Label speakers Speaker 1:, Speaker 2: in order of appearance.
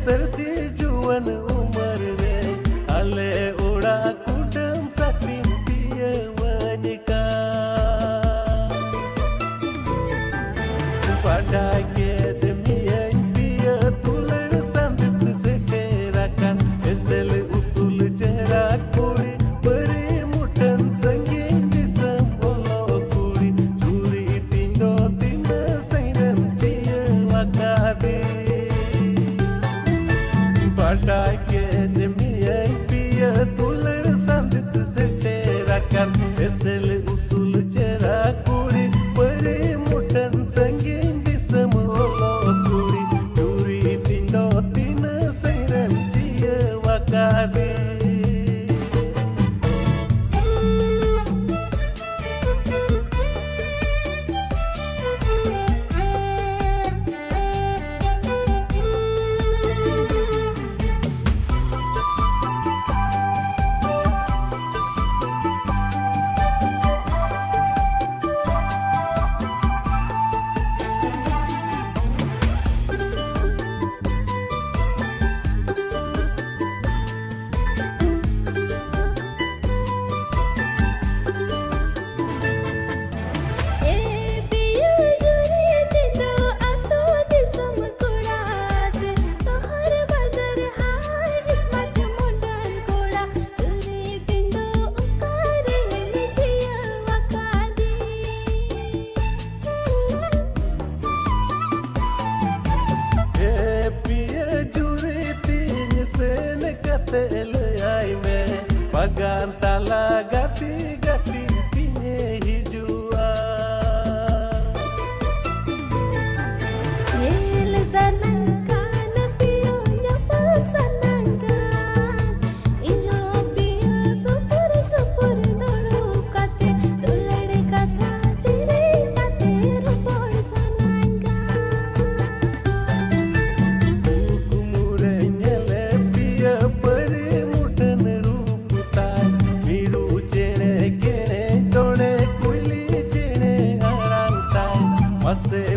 Speaker 1: सर्दी जुवन उमर रे आले ओड़ा कुडम सातिन पिया Vanika pada ke demian piya tulan sandis seterakan esel usul jarak kuri beri mutan sangin disam olo kuri curi tindo tina sainan piya wakade pada ke demian piya tulan sandis seterakan esel usul jarak kuri beri mutan sangin wakade bagan tala gati-gati pinye hijua
Speaker 2: Yel sanangkan piyo nyapap sanangkan Iyo piyo supur dolu kate tulade katha ciri kate rupor sanangkan
Speaker 1: kumure nyele piya pari mutan Mase